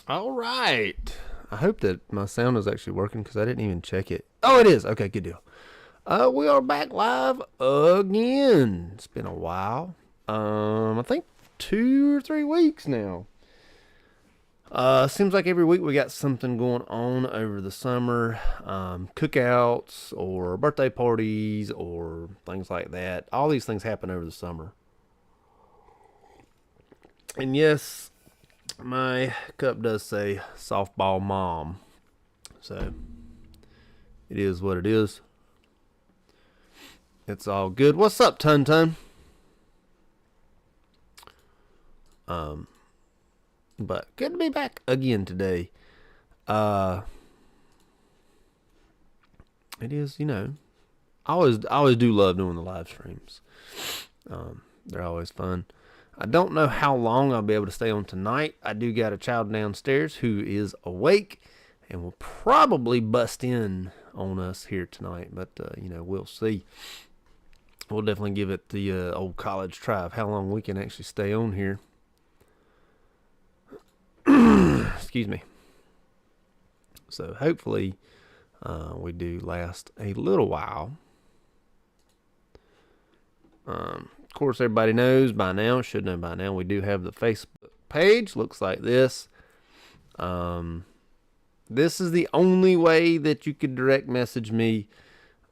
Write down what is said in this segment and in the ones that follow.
All right. I hope that my sound is actually working because I didn't even check it. Oh, it is. Okay, good deal. We are back live again. It's been a while. I think 2 or 3 weeks now. Seems like every week we got something going on over the summer. Cookouts or birthday parties or things like that. All these things happen over the summer. And yes, my cup does say softball mom. So it is what it is. It's all good. What's up, Tun Tun? But good to be back again today. It is, I always do love doing the live streams. They're always fun. I don't know how long I'll be able to stay on tonight. I do got a child downstairs who is awake and will probably bust in on us here tonight, but we'll see. We'll definitely give it the old college try of how long we can actually stay on here. Excuse me. So hopefully we do last a little while. Of course, everybody knows by now, should know by now, we do have the Facebook page. Looks like this. This is the only way that you could direct message me,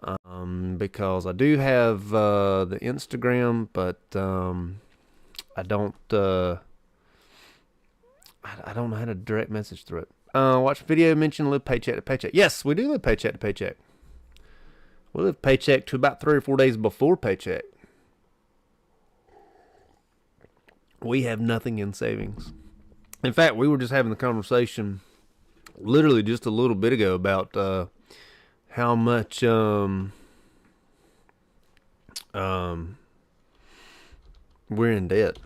because I do have the Instagram, but I don't I don't know how to direct message through it. Watch video, mention live paycheck to paycheck. Yes, we do live paycheck to paycheck. We live paycheck to about 3 or 4 days before paycheck. We have nothing in savings. In fact, we were just having the conversation literally just a little bit ago about how much we're in debt.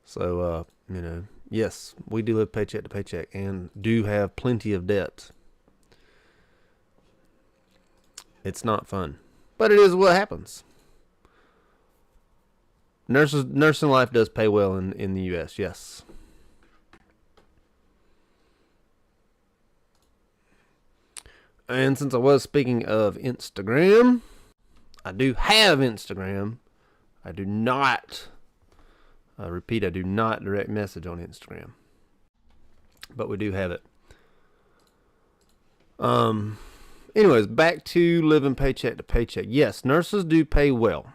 So, yes, we do live paycheck to paycheck and do have plenty of debt. It's not fun, but it is what happens. Nursing life does pay well in the U.S., yes. And since I was speaking of Instagram, I do have Instagram. I do not, I repeat, I do not direct message on Instagram. But we do have it. Anyways, back to living paycheck to paycheck. Yes, nurses do pay well.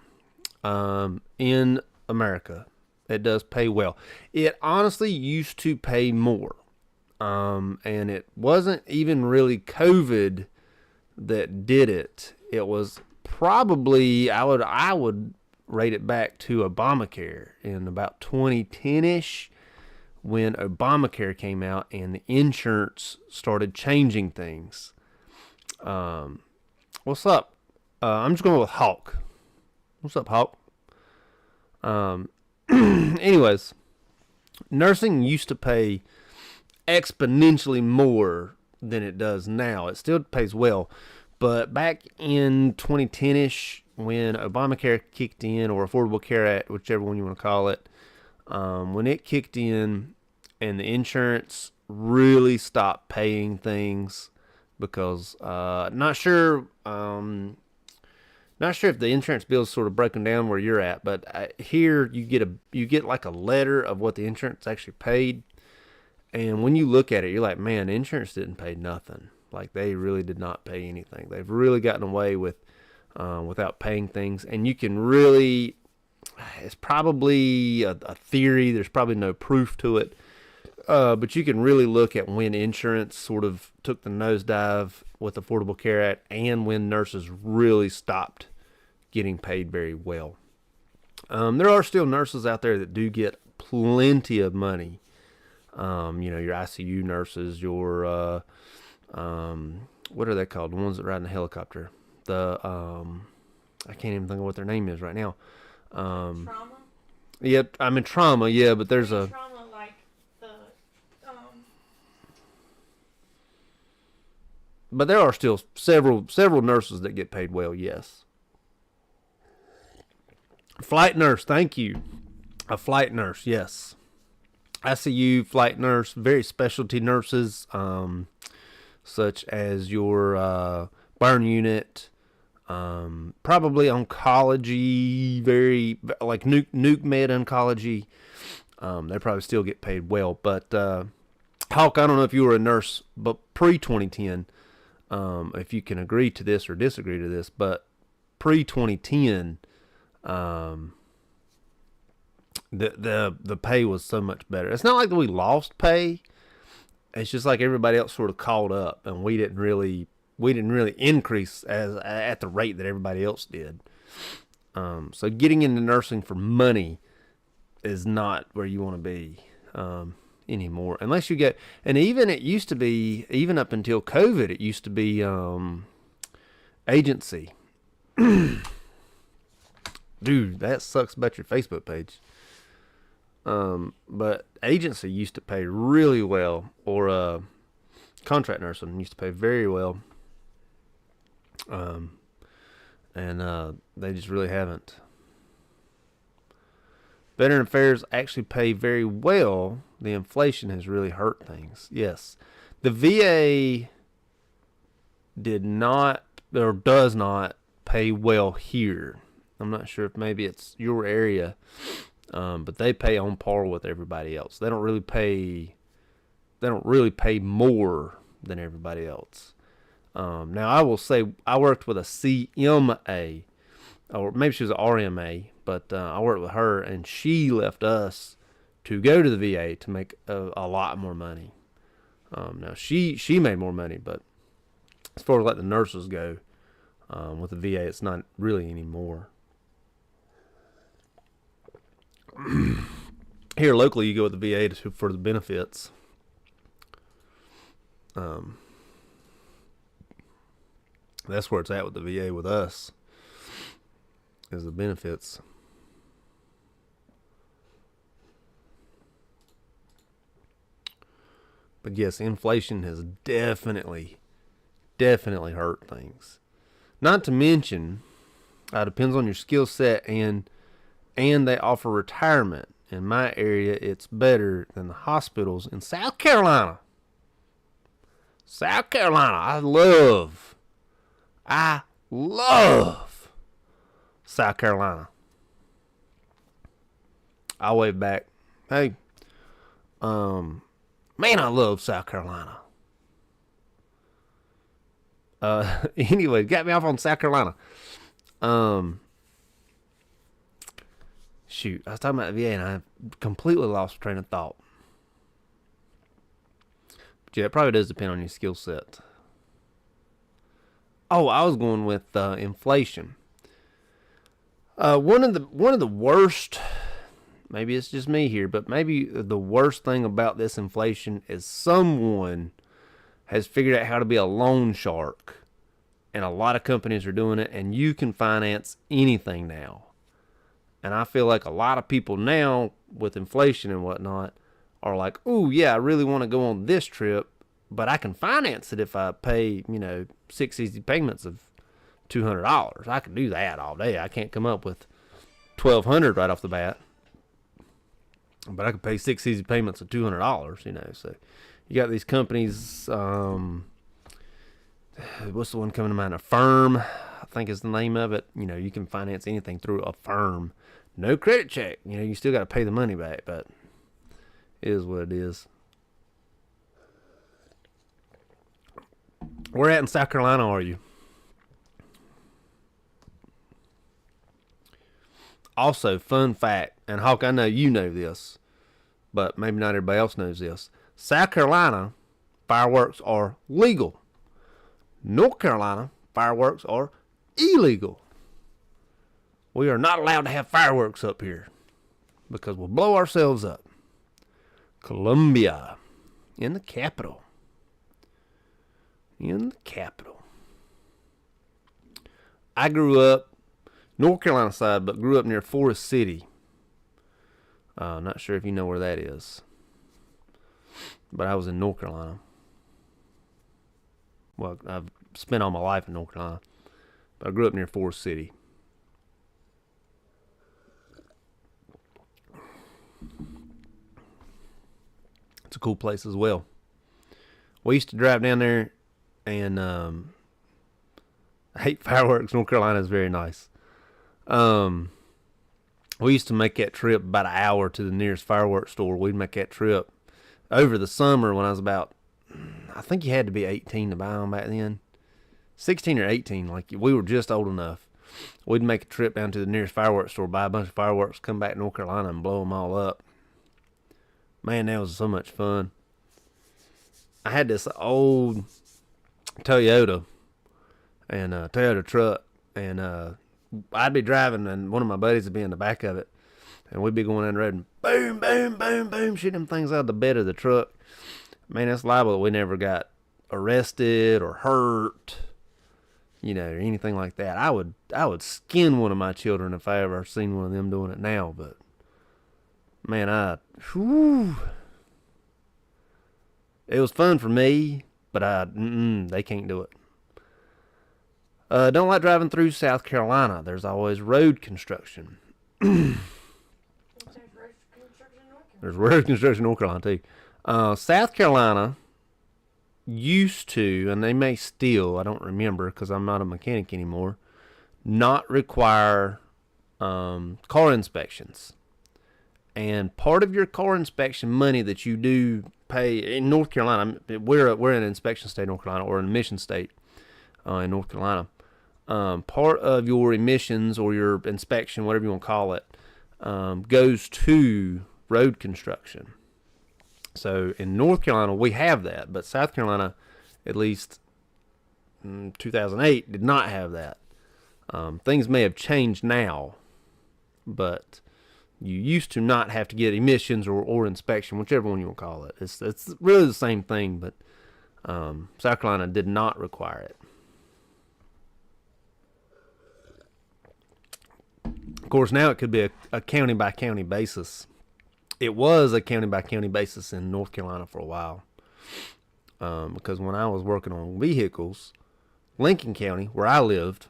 In America, it does pay well. It honestly used to pay more. And it wasn't even really COVID that did it. It was probably, I would rate it back to Obamacare in about 2010-ish, when Obamacare came out and the insurance started changing things. What's up? I'm just going with Hawk. What's up, Hawk? Anyways, nursing used to pay exponentially more than it does now. It still pays well, but back in 2010-ish, when Obamacare kicked in, or Affordable Care Act, whichever one you want to call it, when it kicked in and the insurance really stopped paying things, because not sure if the insurance bill is sort of broken down where you're at, but here you get like a letter of what the insurance actually paid. And when you look at it, you're like, man, insurance didn't pay nothing. Like, they really did not pay anything. They've really gotten away with without paying things. And you can really, it's probably a theory. There's probably no proof to it. But you can really look at when insurance sort of took the nosedive with the Affordable Care Act, and when nurses really stopped getting paid very well. There are still nurses out there that do get plenty of money. Your ICU nurses, your, what are they called? The ones that ride in a helicopter. I can't even think of what their name is right now. Trauma? Yep, I'm in trauma, yeah, but there's a... Trauma, like the, But there are still several nurses that get paid well, yes. Flight nurse, thank you. A flight nurse, yes. ICU, flight nurse, very specialty nurses, such as your burn unit, probably oncology, very like nuke med oncology. They probably still get paid well. But Hawk, I don't know if you were a nurse, but pre 2010, if you can agree to this or disagree to this, but pre 2010, the pay was so much better. It's not like we lost pay. It's just like everybody else sort of caught up, and we didn't really increase as at the rate that everybody else did. So getting into nursing for money is not where you want to be anymore, unless you get. And even it used to be, even up until COVID, it used to be agency. Dude, that sucks about your Facebook page. But agency used to pay really well, or contract nursing used to pay very well. And they just really haven't. Veteran Affairs actually pay very well. The inflation has really hurt things. Yes. The VA did not or does not pay well here. I'm not sure if maybe it's your area, but they pay on par with everybody else. They don't really pay more than everybody else. Now, I will say I worked with a CMA, or maybe she was an RMA, but I worked with her, and she left us to go to the VA to make a lot more money. Now, she made more money, but as far as like the nurses go, with the VA, it's not really anymore. Here locally, you go with the VA for the benefits. That's where it's at with the VA with us, is the benefits. But yes, inflation has definitely hurt things. Not to mention, depends on your skill set, and they offer retirement. In my area, it's better than the hospitals in South Carolina. South Carolina, I love South Carolina. I'll wave back. Hey, man, I love South Carolina. Anyway, got me off on South Carolina. Shoot, I was talking about the VA and I completely lost train of thought. But yeah, it probably does depend on your skill set. Oh, I was going with inflation. One of the worst, maybe it's just me here, but maybe the worst thing about this inflation is someone has figured out how to be a loan shark, and a lot of companies are doing it, and you can finance anything now. And I feel like a lot of people now, with inflation and whatnot, are like, "Ooh, yeah, I really want to go on this trip, but I can finance it if I pay, 6 easy payments of $200. I can do that all day. I can't come up with $1,200 right off the bat, but I can pay 6 easy payments of $200. So you got these companies. What's the one coming to mind? Affirm, I think is the name of it. You can finance anything through Affirm. No credit check. You still got to pay the money back, but it is what it is. Where at in South Carolina are you? Also, fun fact, and Hawk, I know you know this, but maybe not everybody else knows this. South Carolina, fireworks are legal. North Carolina, fireworks are illegal. We are not allowed to have fireworks up here because we'll blow ourselves up. Columbia, in the capital. I grew up North Carolina side, but grew up near Forest City. Not sure if you know where that is, but I was in North Carolina. Well, I've spent all my life in North Carolina, but I grew up near Forest City. It's a cool place as well. We used to drive down there, and I hate fireworks. North Carolina is very nice. We used to make that trip about an hour to the nearest fireworks store. We'd make that trip over the summer when I was about, I think you had to be 18 to buy them back then. 16 or 18, like we were just old enough. We'd make a trip down to the nearest fireworks store, buy a bunch of fireworks, come back to North Carolina and blow them all up. Man, that was so much fun. I had this old Toyota and a Toyota truck, and I'd be driving, and one of my buddies would be in the back of it, and we'd be going down the road and boom, boom, boom, boom, shooting them things out of the bed of the truck. Man, that's liable that we never got arrested or hurt, or anything like that. I would skin one of my children if I ever seen one of them doing it now, but man, it was fun for me, but they can't do it. Don't like driving through South Carolina. There's always road construction. There's road construction in North Carolina too. South Carolina used to, and they may still, I don't remember because I'm not a mechanic anymore, not require car inspections. And part of your car inspection money that you do pay in North Carolina, we're an inspection state in North Carolina, or an emission state in North Carolina. Part of your emissions or your inspection, whatever you want to call it, goes to road construction. So in North Carolina, we have that, but South Carolina, at least in 2008, did not have that. Things may have changed now, but you used to not have to get emissions or inspection, whichever one you want to call it. It's really the same thing, but South Carolina did not require it. Of course, now it could be a county-by-county basis. It was a county-by-county basis in North Carolina for a while. Because when I was working on vehicles, Lincoln County, where I lived,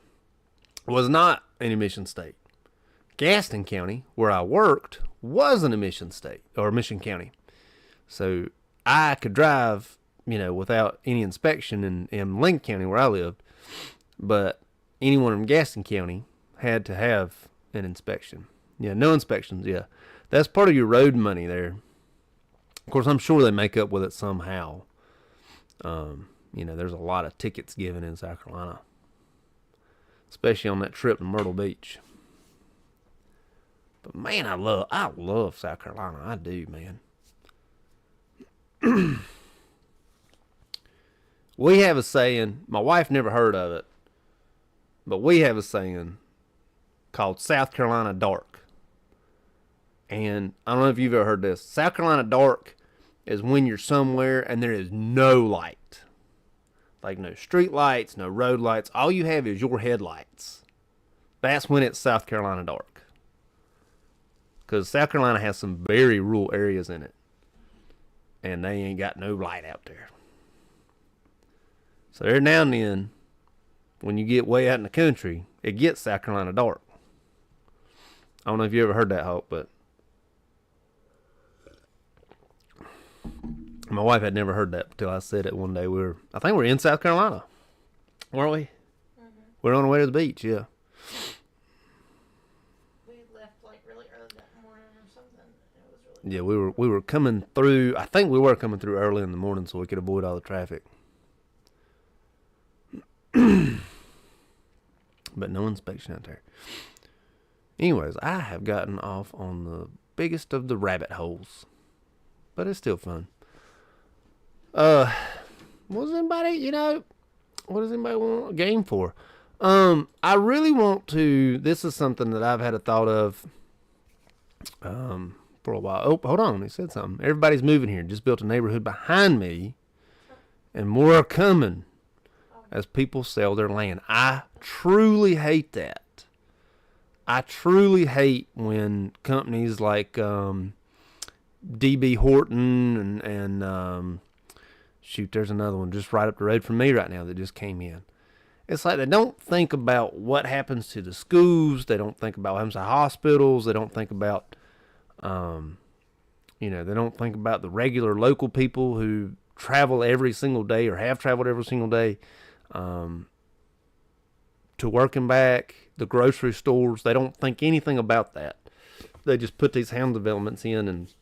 was not an emission state. Gaston County, where I worked, was an emission state, or emission county. So I could drive, without any inspection in Lincoln County, where I lived. But anyone in Gaston County had to have an inspection. Yeah, no inspections, yeah. That's part of your road money there. Of course, I'm sure they make up with it somehow. There's a lot of tickets given in South Carolina, especially on that trip to Myrtle Beach. But man, I love South Carolina. I do, man. We have a saying, my wife never heard of it, but we have a saying called South Carolina Dark. And I don't know if you've ever heard this. South Carolina Dark is when you're somewhere and there is no light. Like no street lights, no road lights. All you have is your headlights. That's when it's South Carolina Dark. Because South Carolina has some very rural areas in it. And they ain't got no light out there. So every now and then, when you get way out in the country, it gets South Carolina Dark. I don't know if you ever heard that, Hulk, but my wife had never heard that until I said it one day. I think we're in South Carolina, weren't we? Mm-hmm. We're on the way to the beach, yeah. We left really early that morning or something. It was really yeah, we were coming through. I think we were coming through early in the morning so we could avoid all the traffic. But no inspection out there. Anyways, I have gotten off on the biggest of the rabbit holes, but it's still fun. What does anybody want a game for? I really want to, this is something that I've had a thought of, for a while. Oh, hold on. He said something. Everybody's moving here. Just built a neighborhood behind me, and more are coming as people sell their land. I truly hate that. I truly hate when companies like DB Horton and shoot, there's another one just right up the road from me right now that just came in. It's like they don't think about what happens to the schools. They don't think about what happens to hospitals. They don't think about You know, they don't think about the regular local people who travel every single day or have traveled every single day to work and back, the grocery stores. They don't think anything about that. They just put these housing developments in, and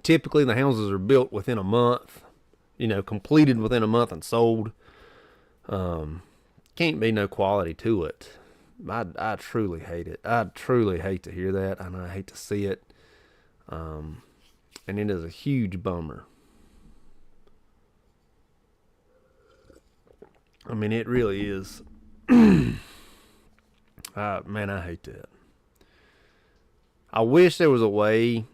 typically the houses are built within a month, you know, completed within a month and sold. Can't be no quality to it. I truly hate it. I truly hate to hear that, and I hate to see it. And it is a huge bummer. I mean, it really is. Man, I hate that. I wish there was a way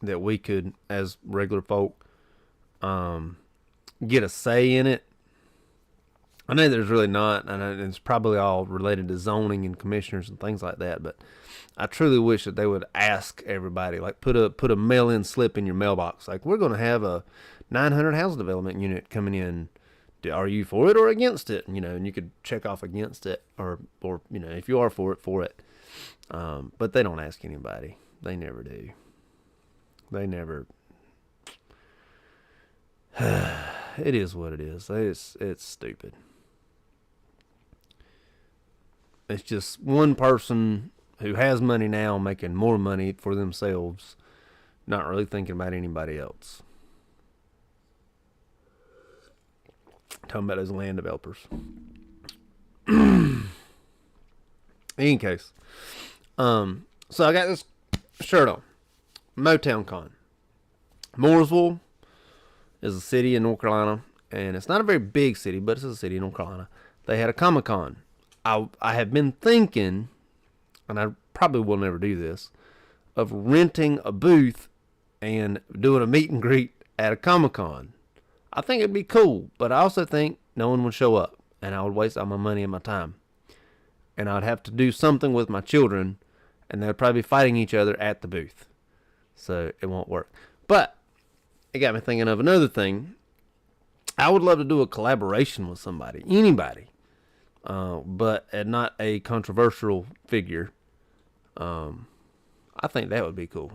that we could, as regular folk, get a say in it. I know there's really not, and it's probably all related to zoning and commissioners and things like that, but I truly wish that they would ask everybody, like put a mail-in slip in your mailbox, like, we're going to have a 900 housing development unit coming in. Are you for it or against it? You know, and you could check off against it, or you know, if you are for it. But they don't ask anybody. They never do. They never. It is what it is. It's stupid. It's just one person who has money now making more money for themselves, not really thinking about anybody else. Talking about those land developers. In any case, so I got this shirt on. Motown Con. Mooresville is a city in North Carolina, and it's not a very big city, but it's a city in North Carolina. They had a Comic Con. I have been thinking, and I probably will never do this, of renting a booth and doing a meet and greet at a Comic Con. I think it'd be cool, but I also think no one would show up, and I would waste all my money and my time. And I'd have to do something with my children, and they'd probably be fighting each other at the booth. So it won't work. But it got me thinking of another thing. I would love to do a collaboration with somebody, anybody, but not a controversial figure. I think that would be cool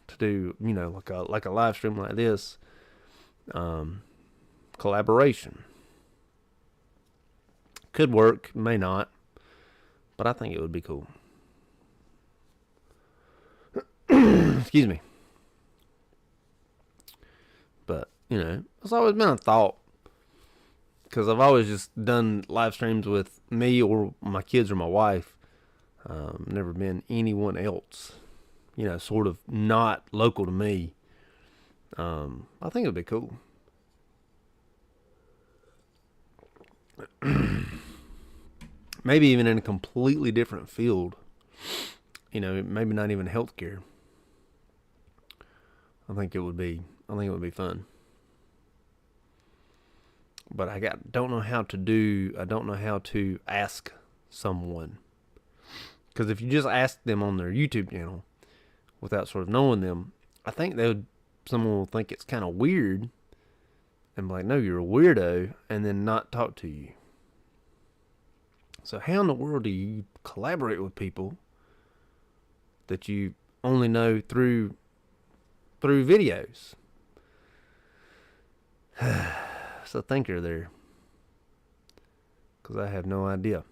to do. You know, like a live stream like this. Collaboration could work, may not, but I think it would be cool. Excuse me. But, you know, it's always been a thought, because I've always just done live streams with me or my kids or my wife. Never been anyone else, you know, sort of not local to me. I think it would be cool. Maybe even in a completely different field. You know, maybe not even healthcare. I think it would be fun. But I don't know how to ask someone. Because if you just ask them on their YouTube channel without sort of knowing them, I think someone will think it's kind of weird and be like, no, you're a weirdo, and then not talk to you. So how in the world do you collaborate with people that you only know through videos? So thinker there, because I have no idea.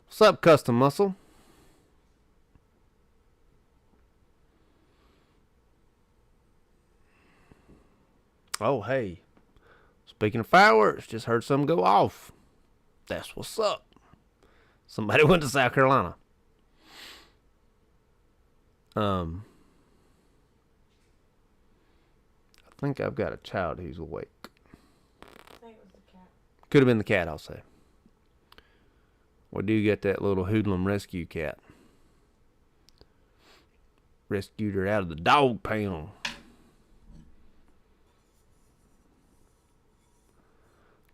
What's up, Custom Muscle? Oh, hey. Speaking of fireworks, just heard some go off. That's what's up. Somebody went to South Carolina. I think I've got a child who's awake. I think it was the cat. Could have been the cat, I'll say. Well, do you get that little hoodlum rescue cat? Rescued her out of the dog pound.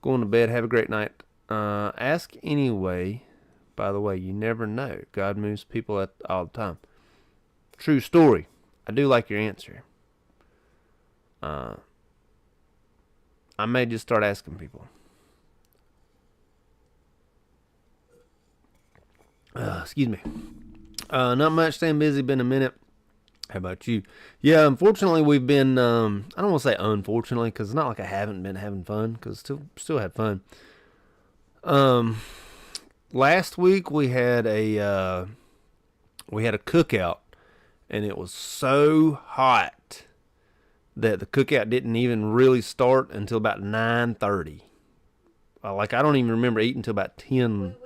Going to bed. Have a great night. Ask anyway. By the way, you never know. God moves people all the time. True story. I do like your answer. I may just start asking people. Excuse me. Not much. Staying busy. Been a minute. How about you? Yeah, unfortunately, we've been. I don't want to say unfortunately, because it's not like I haven't been having fun. Because still had fun. Um, Last week we had a cookout, and it was so hot that the cookout didn't even really start until about 9:30. Like I don't even remember eating until about 10.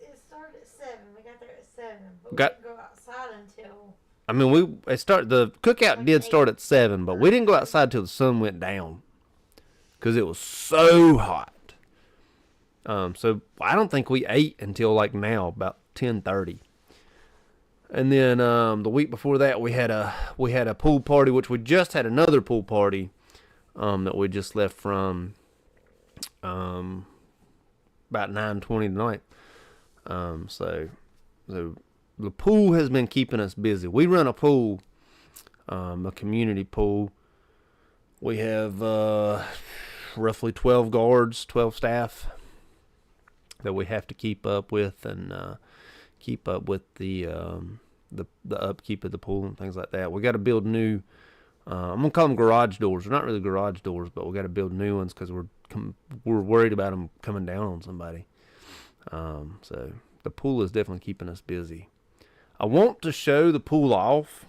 It started at 7. We got there at 7, but we Got didn't go outside until I mean, the cookout like did 8. start at 7, but we didn't go outside till the sun went down because it was so hot. So I don't think we ate until like now, about 10:30. And then the week before that, we had a pool party, which we just had another pool party that we just left from um, about 9:20 tonight. So the pool has been keeping us busy. We run a pool, a community pool. We have roughly 12 guards, 12 staff that we have to keep up with, and keep up with the upkeep of the pool and things like that. We got to build new. I'm gonna call them garage doors. They're not really garage doors, but we got to build new ones because we're worried about them coming down on somebody. So the pool is definitely keeping us busy. I want to show the pool off.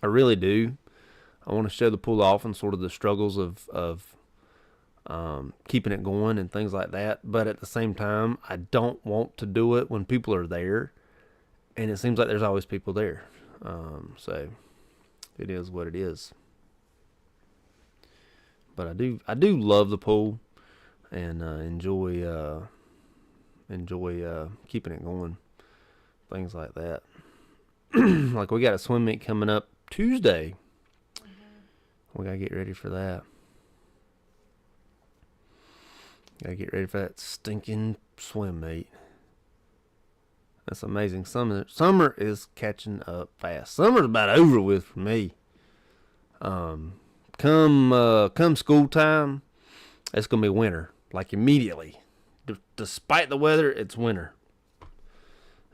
I really do. I want to show the pool off and sort of the struggles of keeping it going and things like that. But at the same time, I don't want to do it when people are there, and it seems like there's always people there. So it is what it is. But I do love the pool, and enjoy keeping it going. Things like that. Like we got a swim meet coming up Tuesday. We gotta get ready for that. Gotta get ready for that stinking swim meet. That's amazing. Summer is catching up fast. Summer's about over with for me. Come school time, it's gonna be winter. Like immediately. Despite the weather, it's winter.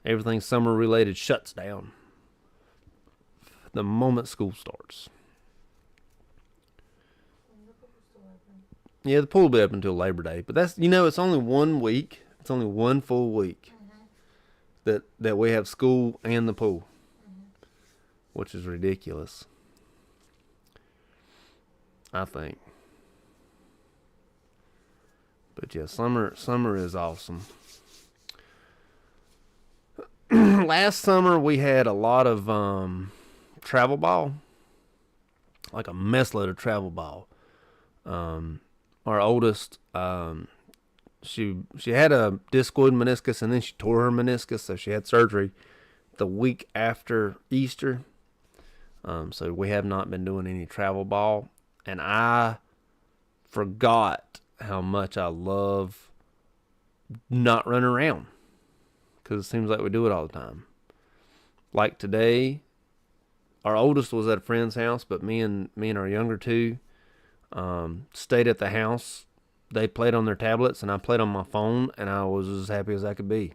Everything summer related shuts down the moment school starts. Yeah, the pool will be up until Labor Day, but that's it's only 1 week. It's only one full week that we have school and the pool, which is ridiculous. I think. But yeah, summer is awesome. Last summer we had a lot of travel ball, like a mess load of travel ball. Our oldest, she had a discoid meniscus, and then she tore her meniscus, so she had surgery the week after Easter. So we have not been doing any travel ball, and I forgot how much I love not running around, because it seems like we do it all the time. Like today, our oldest was at a friend's house, but me and our younger two stayed at the house. They played on their tablets, and I played on my phone, and I was as happy as I could be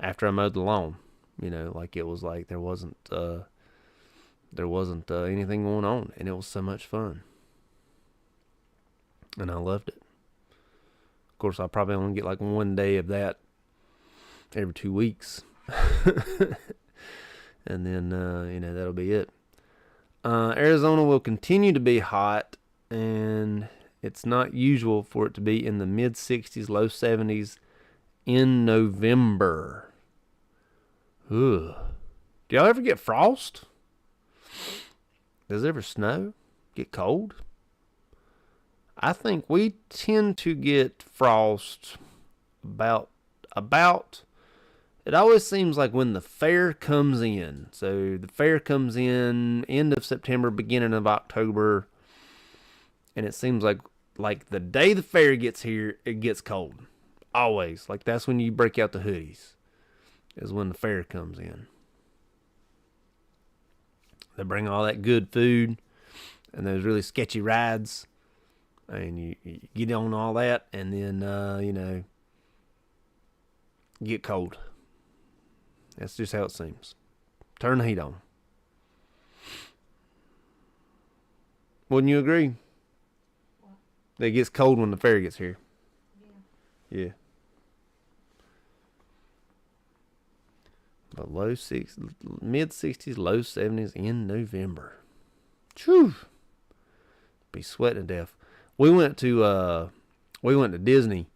after I mowed the lawn. Like it was like there wasn't anything going on, and it was so much fun, and I loved it. Of course, I probably only get like 1 day of that every 2 weeks, and then that'll be it. Arizona will continue to be hot, and it's not usual for it to be in the mid 60s, low 70s in November. Ugh. Do y'all ever get frost? Does it ever snow? Get cold? I think we tend to get frost about it always seems like when the fair comes in. So the fair comes in end of September, beginning of October, and it seems like the day the fair gets here, it gets cold. Always. Like that's when you break out the hoodies, is when the fair comes in. They bring all that good food and those really sketchy rides, and you get on all that, and then get cold. That's just how it seems. Turn the heat on. Wouldn't you agree? What? That it gets cold when the fair gets here. Yeah. Yeah. But low six, mid 60s, low 70s in November. Phew. Be sweating to death. We went to Disney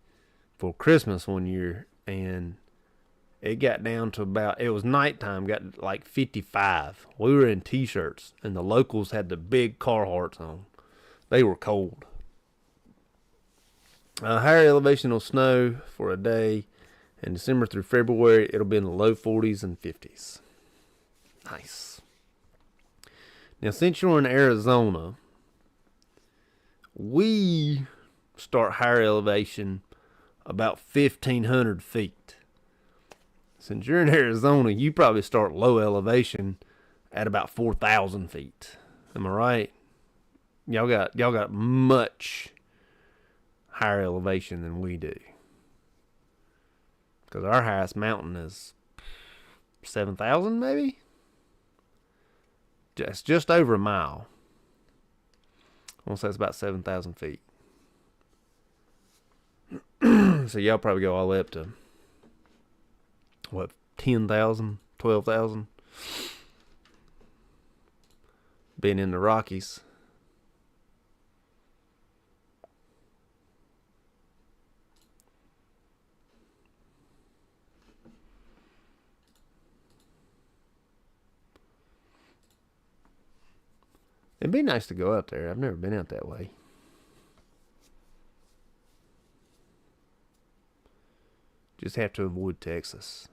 for Christmas one year, and it got down to about, it was nighttime, got like 55. We were in t-shirts, and the locals had the big Carhartts on. They were cold. Higher elevation will snow for a day, and December through February, it'll be in the low 40s and 50s. Nice. Now, since you're in Arizona, we start higher elevation about 1,500 feet. Since you're in Arizona, you probably start low elevation at about 4,000 feet. Am I right? Y'all got much higher elevation than we do. Because our highest mountain is 7,000 maybe? It's just over a mile. I want to say it's about 7,000 feet. So y'all probably go all the way up to, what, 10,000, 12,000? Being in the Rockies. It'd be nice to go out there. I've never been out that way. Just have to avoid Texas.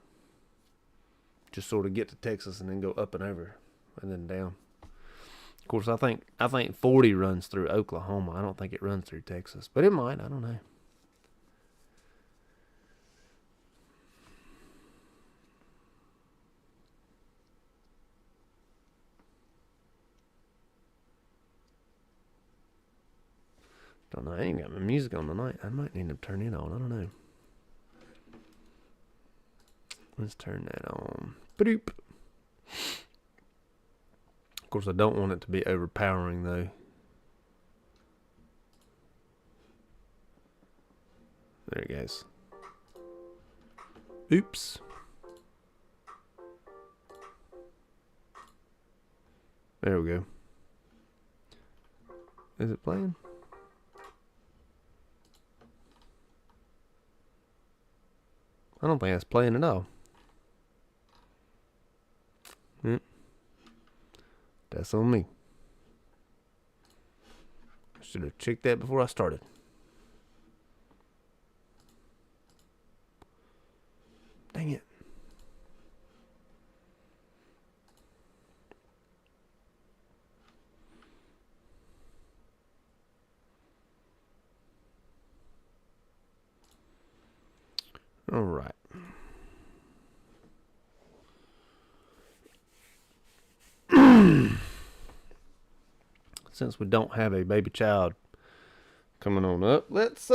Just sort of get to Texas and then go up and over and then down. Of course, I think 40 runs through Oklahoma. I don't think it runs through Texas, but it might. I don't know. Don't know. I ain't got my music on tonight. I might need to turn it on. I don't know. Let's turn that on. Boop. Of course, I don't want it to be overpowering, though. There it goes. Oops. There we go. Is it playing? I don't think that's playing at all. That's on me. I should have checked that before I started. Dang it. All right. Since we don't have a baby child coming on up, let's see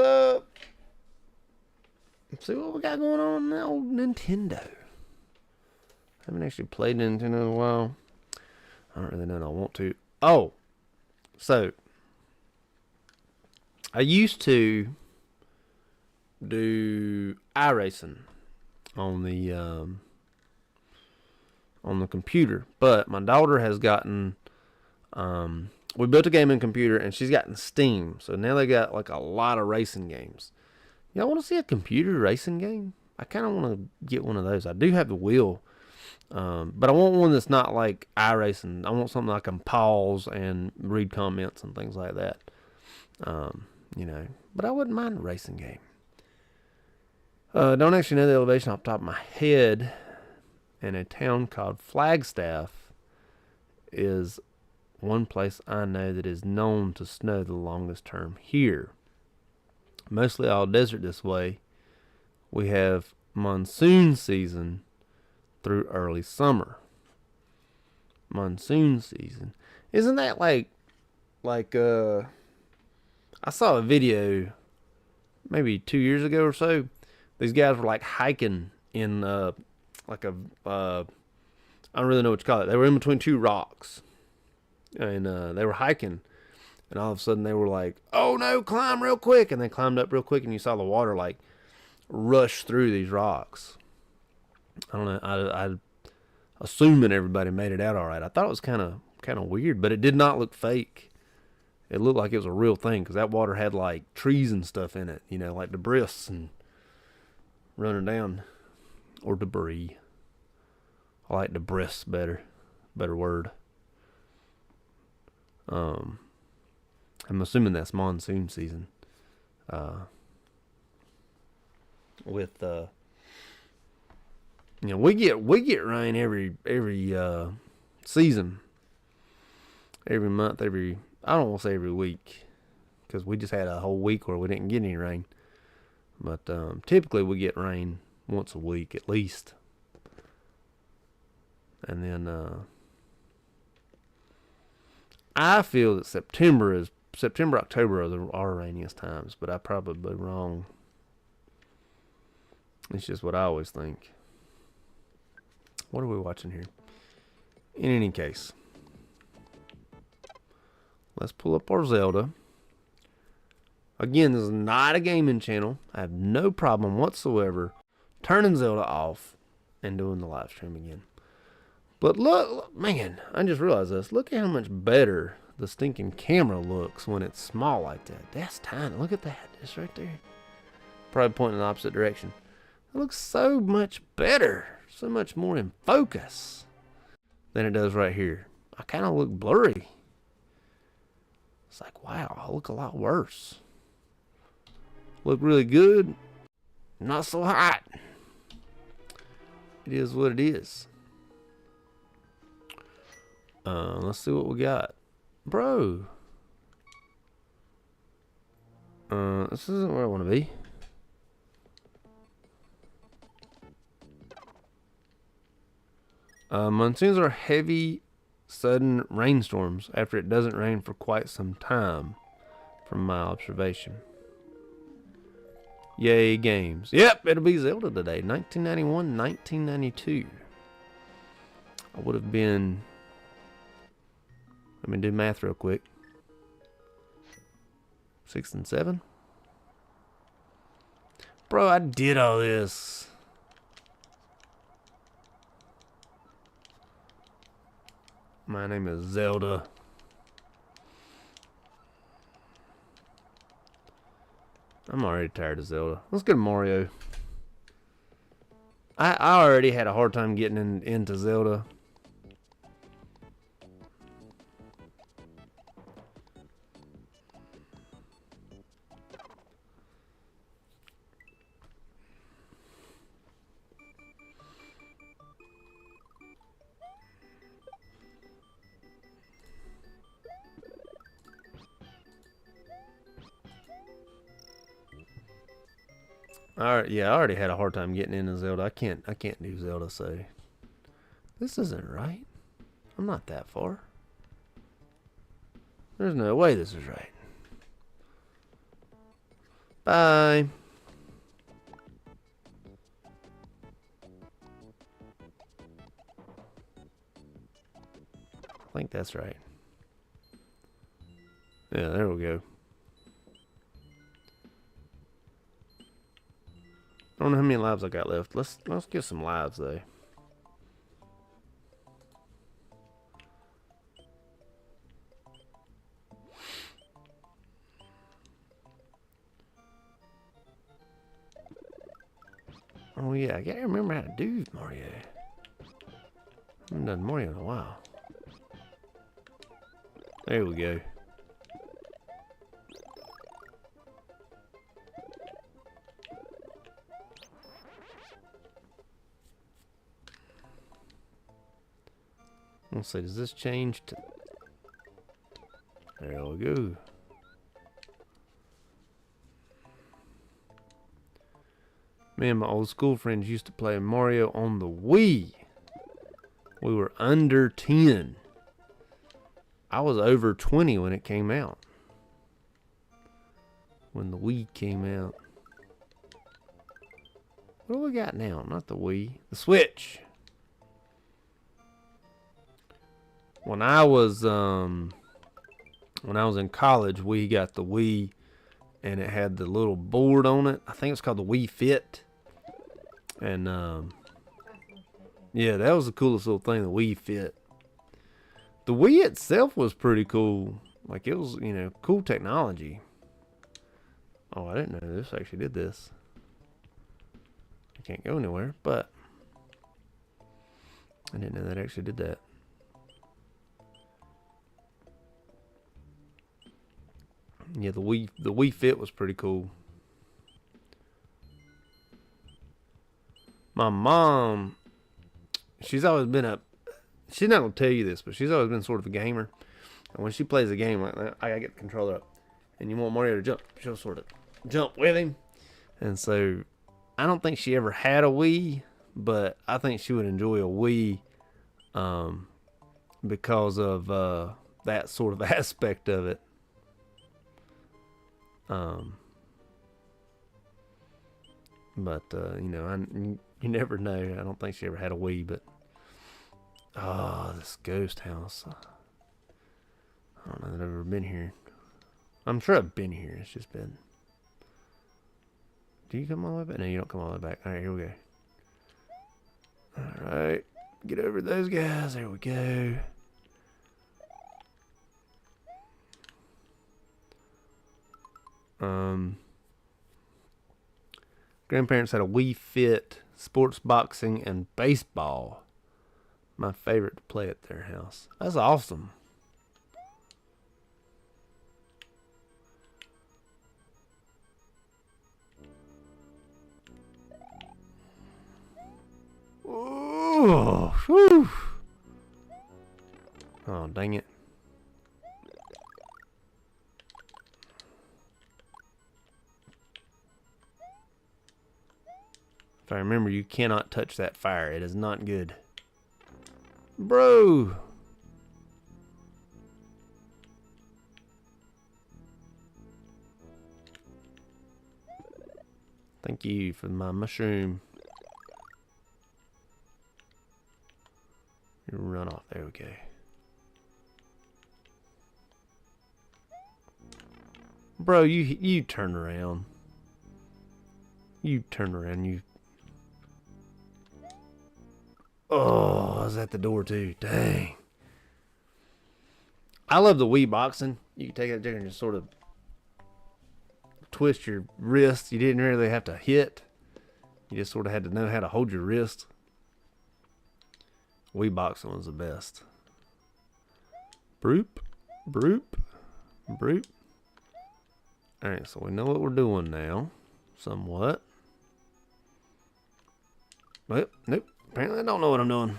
what we got going on in the old Nintendo. I haven't actually played Nintendo in a while. I don't really know that I want to. Oh, so I used to do iRacing on the computer, but my daughter has gotten we built a gaming computer and she's gotten Steam, so now they got like a lot of racing games. Y'all want to see a computer racing game? I kind of want to get one of those. I do have the wheel, but I want one that's not like iRacing. I want something I can pause and read comments and things like that. But I wouldn't mind a racing game. Don't actually know the elevation off the top of my head. In a town called Flagstaff is one place I know that is known to snow the longest term here. Mostly all desert this way. We have monsoon season through early summer. Monsoon season. Isn't that like I saw a video maybe 2 years ago or so. These guys were like hiking in like a I don't really know what you call it. They were in between two rocks, and they were hiking, And all of a sudden they were like, "Oh no, climb real quick!" And they climbed up real quick, and you saw the water like rush through these rocks. I don't know. I assuming everybody made it out all right. I thought it was kind of weird, but it did not look fake. It looked like it was a real thing because that water had like trees and stuff in it, you know, like debris and running down, or debris. I like debris better word. I'm assuming that's monsoon season. With you know, we get rain every season, every month, I don't want to say every week, because we just had a whole week where we didn't get any rain. But typically we get rain once a week at least. And then I feel that September, October are our rainiest times, but I probably wrong. It's just what I always think. What are we watching here? In any case, let's pull up our Zelda. Again, this is not a gaming channel. I have no problem whatsoever turning Zelda off and doing the live stream again. But look, man, I just realized this. Look at how much better the stinking camera looks when it's small like that. That's tiny. Look at that. It's right there. Probably pointing in the opposite direction. It looks so much better. So much more in focus than it does right here. I kind of look blurry. It's like, wow, I look a lot worse. Look really good. Not so hot. It is what it is. Let's see what we got. Bro. This isn't where I want to be. Monsoons are heavy, sudden rainstorms after it doesn't rain for quite some time, from my observation. Yay, games. Yep, it'll be Zelda today. 1991, 1992. I would have been... Let me do math real quick. 6 and 7. Bro, I did all this. My name is Zelda. I'm already tired of Zelda. Let's go to Mario. I already had a hard time getting into Zelda. Yeah, I already had a hard time getting into Zelda. I can't do Zelda, so this isn't right. I'm not that far. There's no way this is right. Bye. I think that's right. Yeah, there we go. I don't know how many lives I got left. Let's get some lives though. Oh yeah, I gotta remember how to do Mario. I haven't done Mario in a while. There we go. Let's see, does this change to... There we go. Me and my old school friends used to play Mario on the Wii. We were under 10. I was over 20 when it came out. When the Wii came out. What do we got now? Not the Wii. The Switch. When I was when I was in college, we got the Wii, and it had the little board on it. I think it's called the Wii Fit. And yeah, that was the coolest little thing, the Wii Fit. The Wii itself was pretty cool. Like, it was, cool technology. Oh, I didn't know this actually did this. I can't go anywhere, but I didn't know that actually did that. Yeah, the Wii Fit was pretty cool. My mom, she's always been she's not gonna tell you this, but she's always been sort of a gamer. And when she plays a game like that, I gotta get the controller up, and you want Mario to jump, she'll sort of jump with him. And so, I don't think she ever had a Wii, but I think she would enjoy a Wii, because of that sort of aspect of it. But you never know. I don't think she ever had a Wii, but this ghost house. I don't know that I've ever been here. I'm sure I've been here. It's just been. Do you come all the way back? No, you don't come all the way back. All right, here we go. All right, get over those guys. There we go. Grandparents had a Wii Fit, sports boxing, and baseball. My favorite to play at their house. That's awesome. Ooh, whew. Oh, dang it. If I remember, you cannot touch that fire. It is not good. Bro! Thank you for my mushroom. You run off. There we go. Bro, you turn around. You turn around, you. Oh, I was at the door too. Dang. I love the Wii boxing. You can take it there and just sort of twist your wrist. You didn't really have to hit. You just sort of had to know how to hold your wrist. Wii boxing was the best. Broop, broop, broop. Alright, so we know what we're doing now. Somewhat. Well, nope. Apparently I don't know what I'm doing.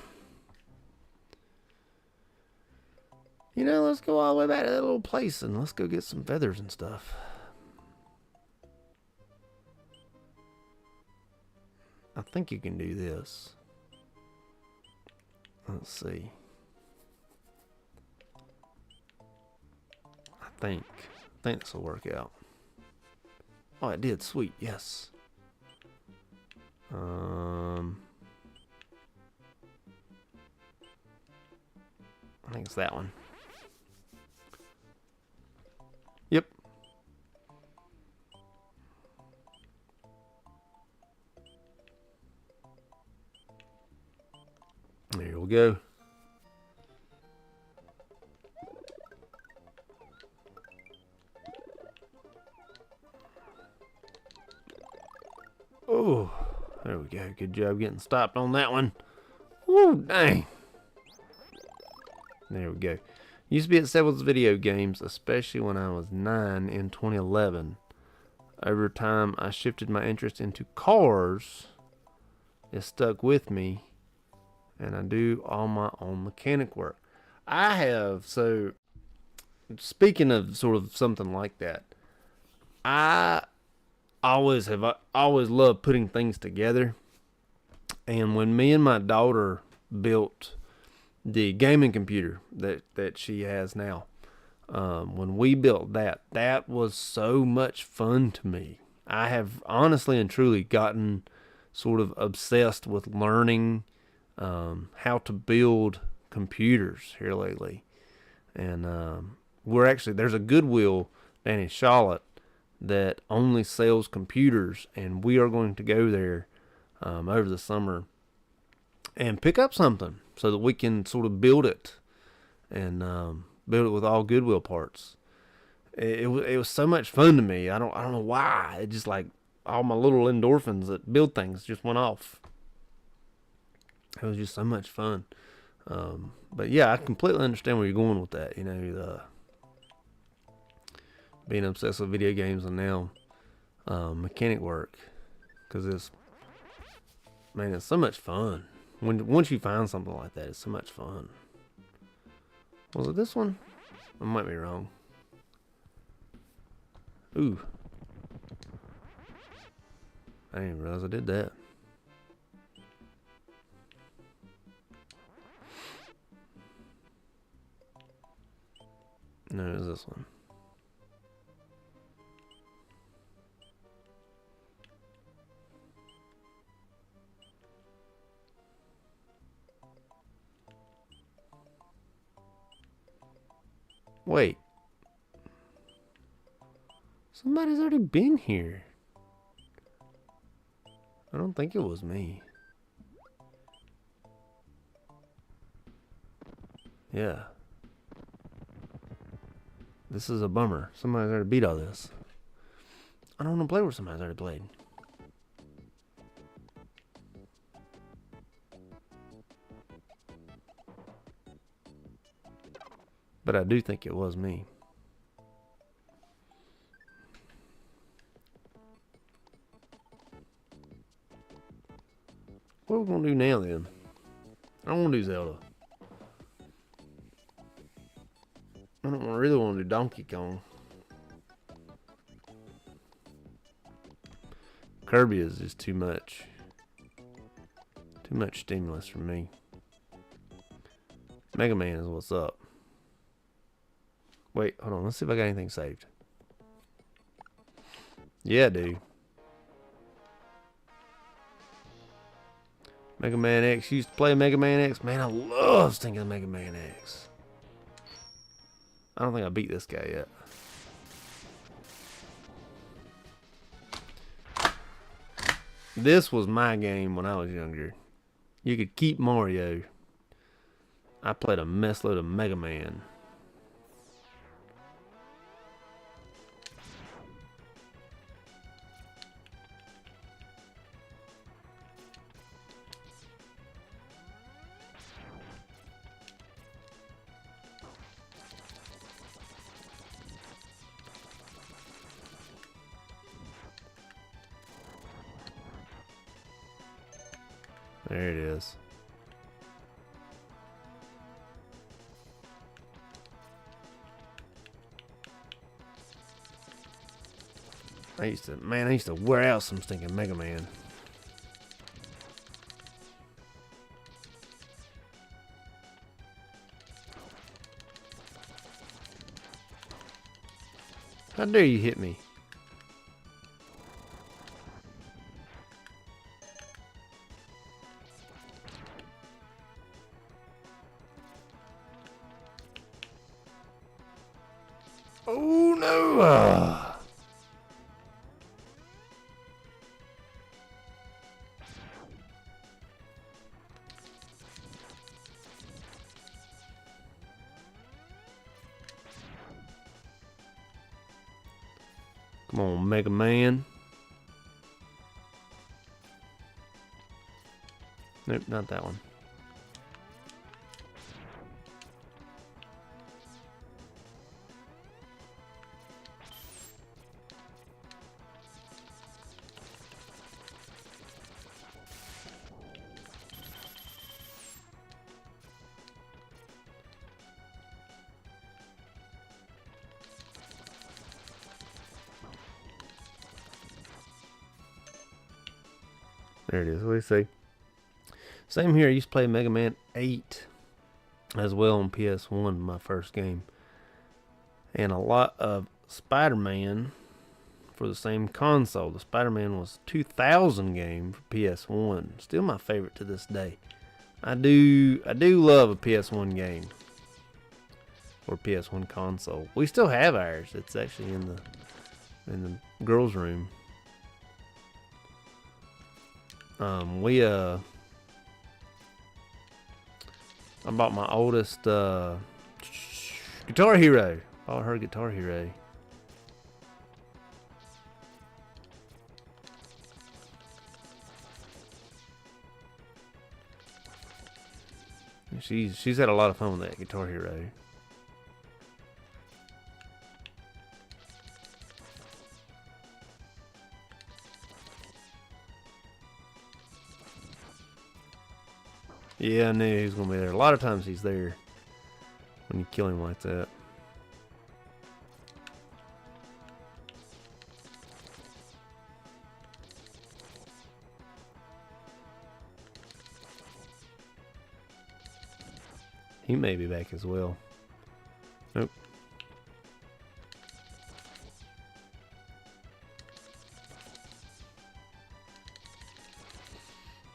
Let's go all the way back to that little place and let's go get some feathers and stuff. I think you can do this. Let's see. I think this will work out. Oh, it did. Sweet. Yes. I think it's that one. Yep. There we go. Oh, there we go. Good job getting stopped on that one. Woo, dang. There we go. Used to be at Sevel's Video Games, especially when I was 9 in 2011. Over time, I shifted my interest into cars. It stuck with me, and I do all my own mechanic work. So speaking of sort of something like that, I always loved putting things together. And when me and my daughter built the gaming computer that she has now, when we built that was so much fun to me. I have honestly and truly gotten sort of obsessed with learning how to build computers here lately. And there's a Goodwill down in Charlotte that only sells computers, and we are going to go there over the summer and pick up something so that we can sort of build it and build it with all Goodwill parts. It was so much fun to me. I don't know why. It just like all my little endorphins that build things just went off. It was just so much fun. But yeah, I completely understand where you're going with that. You know, being obsessed with video games and now mechanic work, because it's so much fun. Once you find something like that, it's so much fun. Was it this one? I might be wrong. Ooh. I didn't realize I did that. No, it was this one. Wait. Somebody's already been here. I don't think it was me. Yeah. This is a bummer. Somebody's already beat all this. I don't want to play where somebody's already played. But I do think it was me. What are we going to do now then? I don't want to do Zelda. I don't really want to do Donkey Kong. Kirby is just too much. Too much stimulus for me. Mega Man is what's up. Wait, hold on. Let's see if I got anything saved. Yeah, dude. Mega Man X. Used to play Mega Man X. Man, I love stinking Mega Man X. I don't think I beat this guy yet. This was my game when I was younger. You could keep Mario. I played a mess load of Mega Man. There it is. I used to wear out some stinking Mega Man. How dare you hit me? Oh no! Come on, Mega Man. Nope, not that one. There it is. What do you say? Same here. I used to play Mega Man 8 as well on PS1, my first game. And a lot of Spider-Man for the same console. The Spider-Man was 2000 game for PS1. Still my favorite to this day. I do love a PS1 game. or PS1 console. We still have ours. It's actually in the girls' room. I bought my oldest Guitar Hero. Bought her Guitar Hero. She's had a lot of fun with that Guitar Hero. Yeah, I knew he was gonna be there. A lot of times he's there when you kill him like that. He may be back as well. Nope.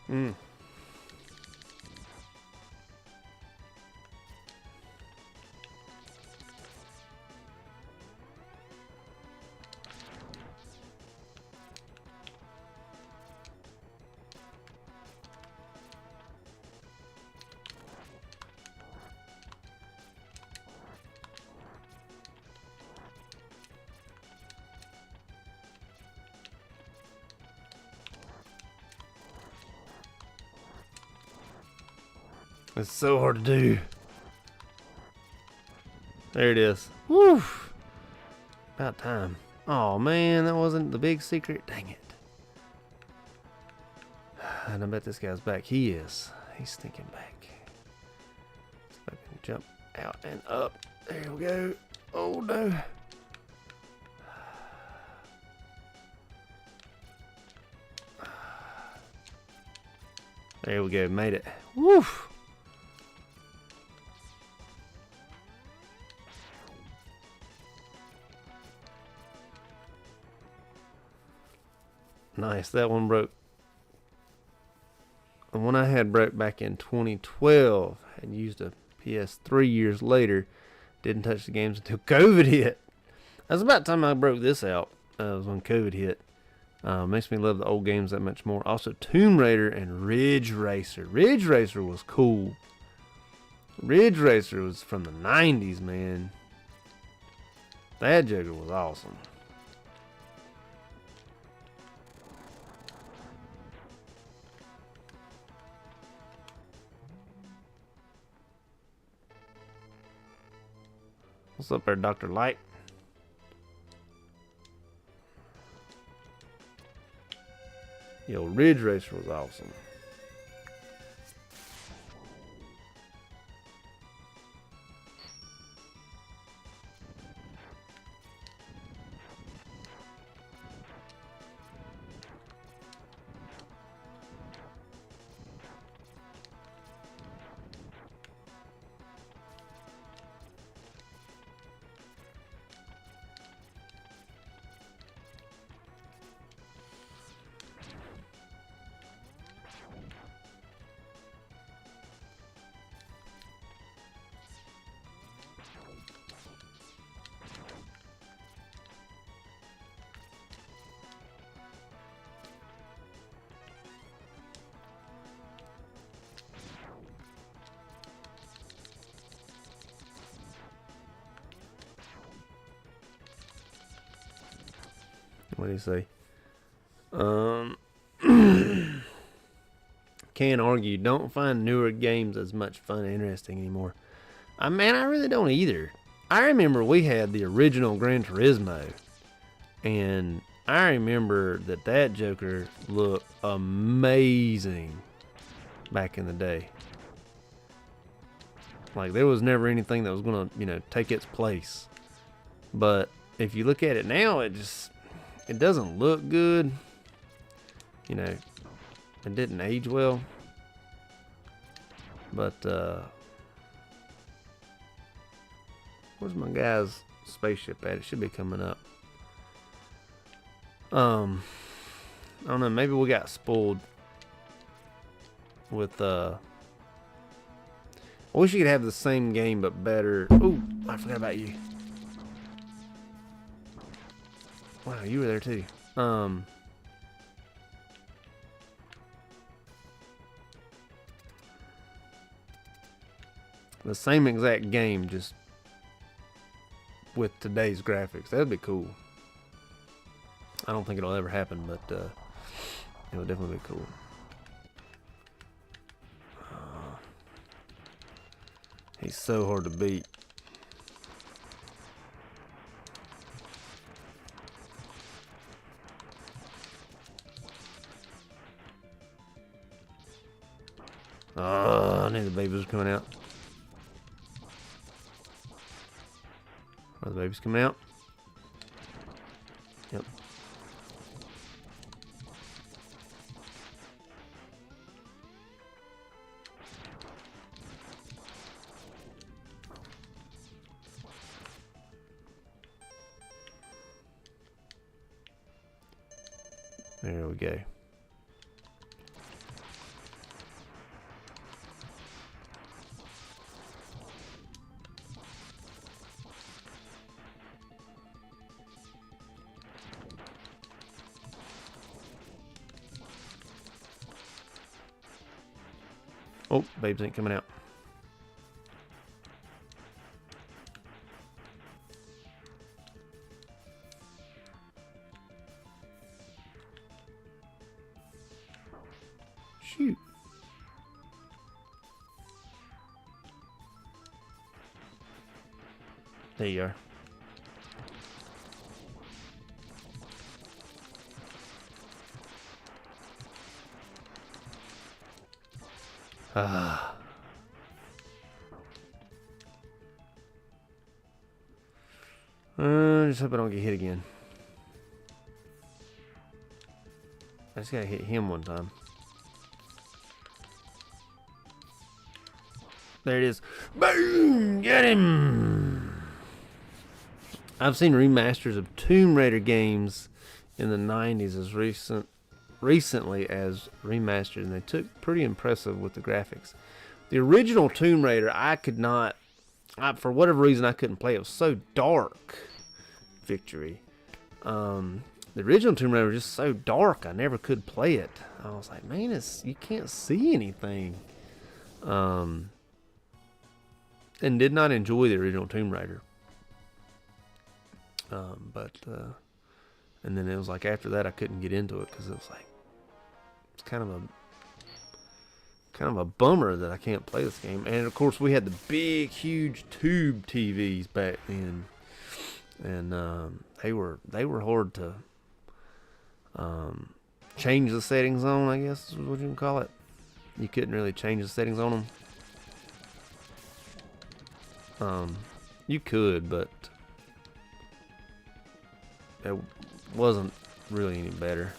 Hmm. It's so hard to do. There it is. Woo! About time. Oh man, that wasn't the big secret. Dang it. And I bet this guy's back. He is. He's stinking back. So I can jump out and up. There we go. Oh no. There we go. Made it. Woo! Nice. That one broke. The one I had broke back in 2012 and used a PS3 years later. Didn't touch the games until COVID hit. That's about the time I broke this out. Was when COVID hit. Makes me love the old games that much more. Also, Tomb Raider and Ridge Racer. Ridge Racer was cool. Ridge Racer was from the 90s, man. That Joker was awesome. What's up there, Dr. Light? Yo, Ridge Racer was awesome. What do you say? Can't argue. Don't find newer games as much fun and interesting anymore. I really don't either. I remember we had the original Gran Turismo, and I remember that Joker looked amazing back in the day. Like, there was never anything that was gonna, take its place. But if you look at it now, it doesn't look good. It didn't age well. But where's my guy's spaceship at? It should be coming up. I don't know, maybe we got spoiled with well, I wish you could have the same game but better. Oh, I forgot about you. Wow, you were there too. The same exact game, just with today's graphics. That'd be cool. I don't think it'll ever happen, but it would definitely be cool. He's so hard to beat. Oh, I knew the baby was coming out. Are the babies coming out? Yep. There we go. Oh, babes ain't coming out. Shoot. There you are. Ah. Just hope I don't get hit again. I just gotta hit him one time. There it is. Boom! Get him! I've seen remasters of Tomb Raider games in the 90s as recently as remastered, and they took pretty impressive with the graphics. The original Tomb Raider, I could not, for whatever reason, I couldn't play. It was so dark. Victory. The original Tomb Raider was just so dark, I never could play it. I was like, man, you can't see anything. And did not enjoy the original Tomb Raider. And then it was like after that I couldn't get into it because it was like it's kind of a bummer that I can't play this game. And of course we had the big, huge tube TVs back then, and they were hard to change the settings on. I guess is what you can call it. You couldn't really change the settings on them. You could, but it wasn't really any better.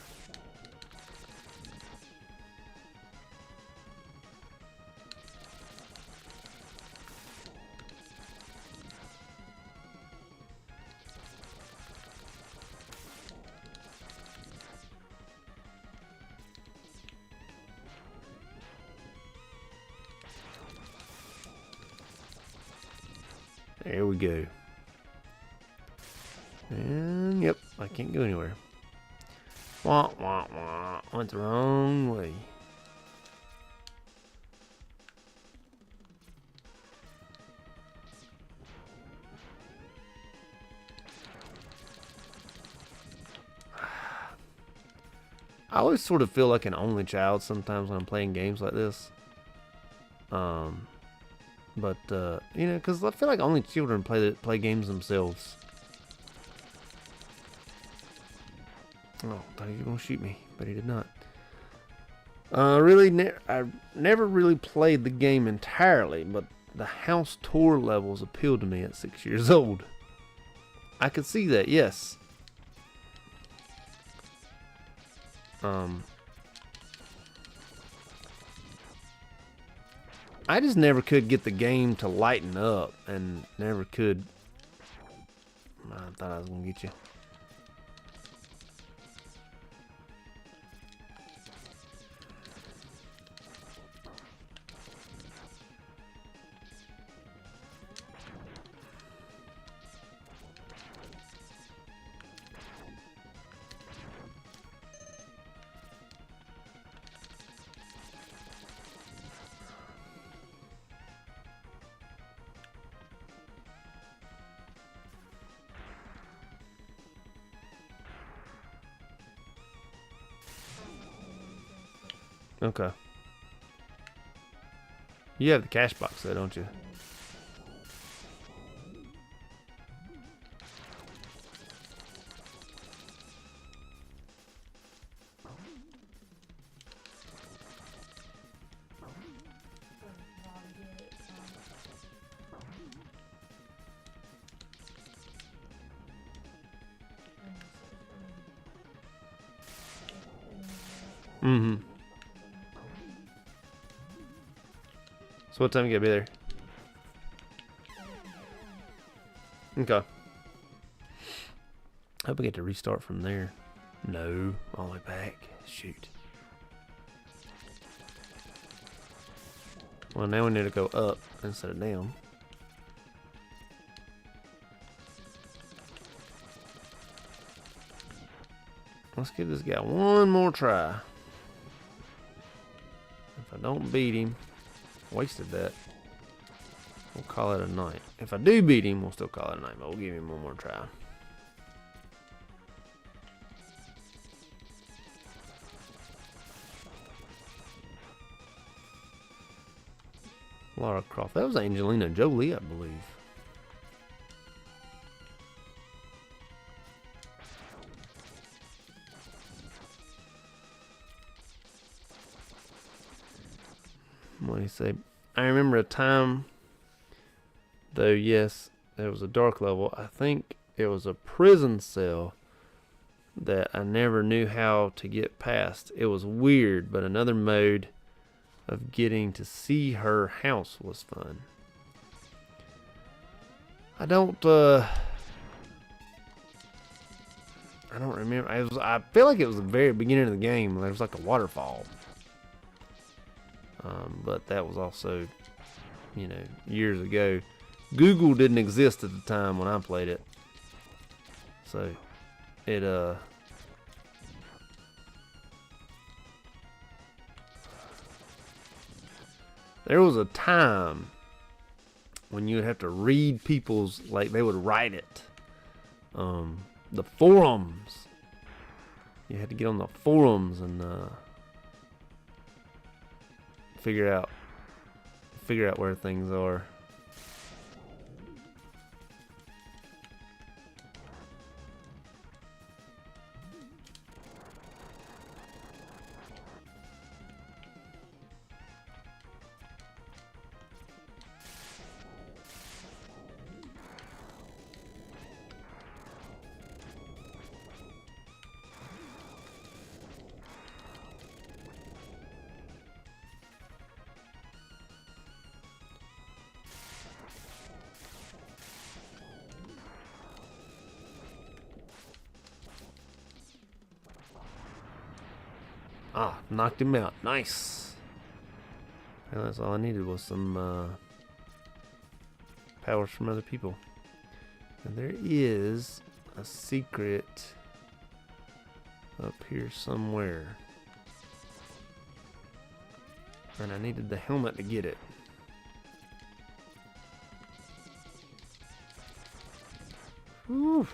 There we go. And yep, I can't go anywhere. Wah, wah, wah. Went the wrong way. I always sort of feel like an only child sometimes when I'm playing games like this. But you know, because I feel like only children play games themselves. Oh, thought he was gonna shoot me, but he did not. I never really played the game entirely, but the house tour levels appealed to me at 6 years old. I could see that, yes. I just never could get the game to lighten up, and never could. I thought I was gonna get you. Okay. You have the cash box though, don't you? Mm-hmm. So what time you gotta be there? Okay. Hope I get to restart from there. No, all the way back. Shoot. Well, now we need to go up instead of down. Let's give this guy one more try. If I don't beat him, wasted that. We'll call it a night. If I do beat him, we'll still call it a night, but we'll give him one more try. Lara Croft. That was Angelina Jolie, I believe. What do you say? I remember a time, though, yes, there was a dark level. I think it was a prison cell that I never knew how to get past. It was weird, but another mode of getting to see her house was fun. I don't remember. I feel like it was the very beginning of the game. There was like a waterfall. But that was also, you know, years ago. Google didn't exist at the time when I played it. So, it, there was a time when you would have to read people's, like, they would write it. The forums. You had to get on the forums and, figure out where things are. Ah, knocked him out. Nice. And that's all I needed was some powers from other people. And there is a secret up here somewhere. And I needed the helmet to get it. Whew.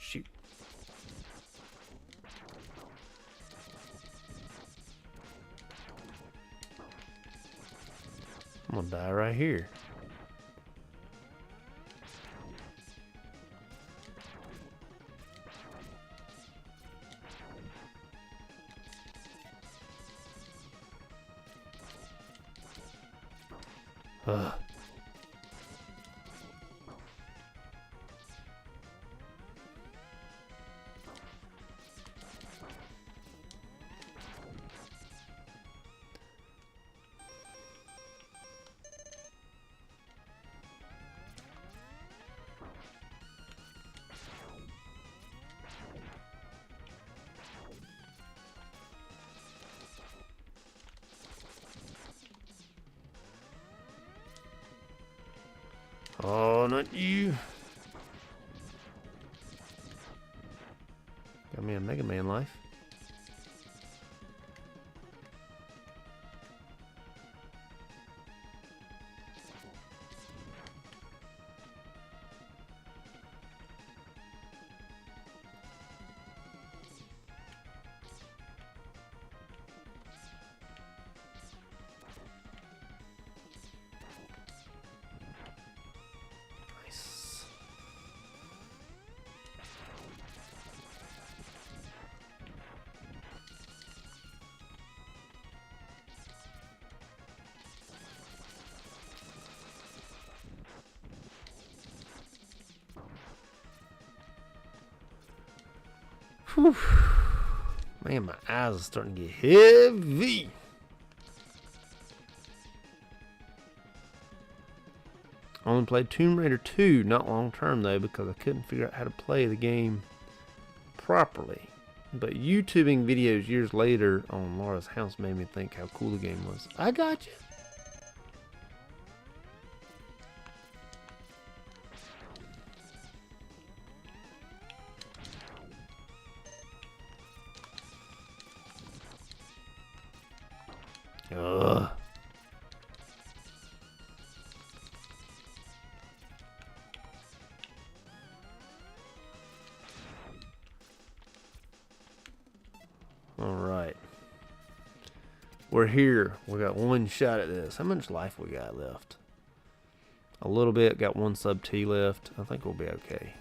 Shoot. I'm gonna die right here. Ugh. Oh, not you. Man, Mega Man life. Whew. Man, my eyes are starting to get heavy. I only played Tomb Raider 2, not long term though, because I couldn't figure out how to play the game properly. But YouTubing videos years later on Laura's house made me think how cool the game was. I got you. Ugh. All right. We're here. We got one shot at this. How much life we got left? A little bit. Got one sub T left. I think we'll be okay.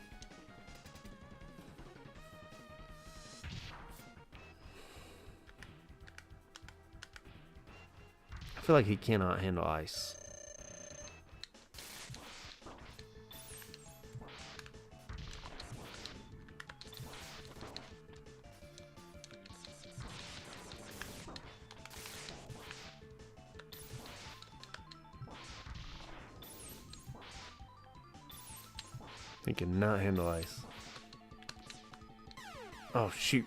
I feel like he cannot handle ice. He cannot handle ice. Oh shoot.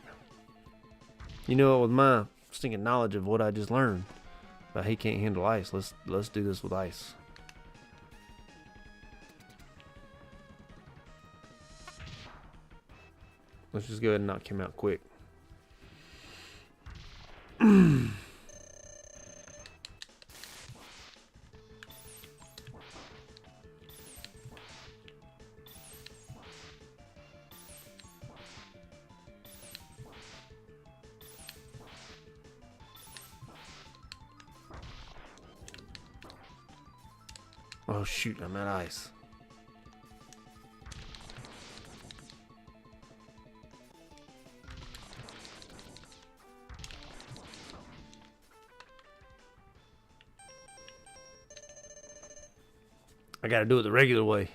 You know, with my stinking knowledge of what I just learned, but he can't handle ice. Let's do this with ice. Let's just go ahead and knock him out quick. Oh shoot, I'm at ice. I gotta do it the regular way.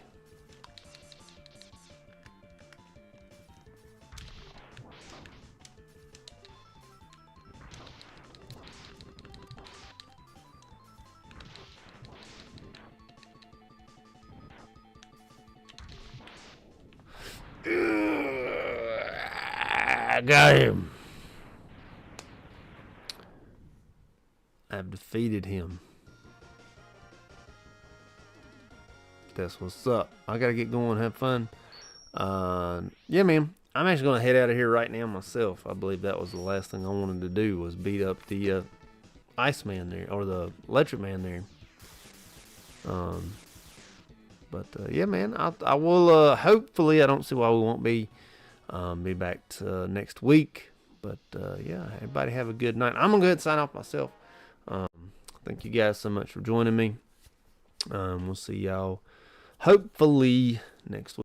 I got him. I've defeated him. That's what's up. I gotta get going, have fun. Yeah, man. I'm actually gonna head out of here right now myself. I believe that was the last thing I wanted to do was beat up the Iceman there, or the Electric Man there. But yeah, man. I will. Hopefully, I don't see why we won't be back to, next week. But yeah, everybody have a good night. I'm gonna go ahead and sign off myself. Thank you guys so much for joining me. We'll see y'all hopefully next week.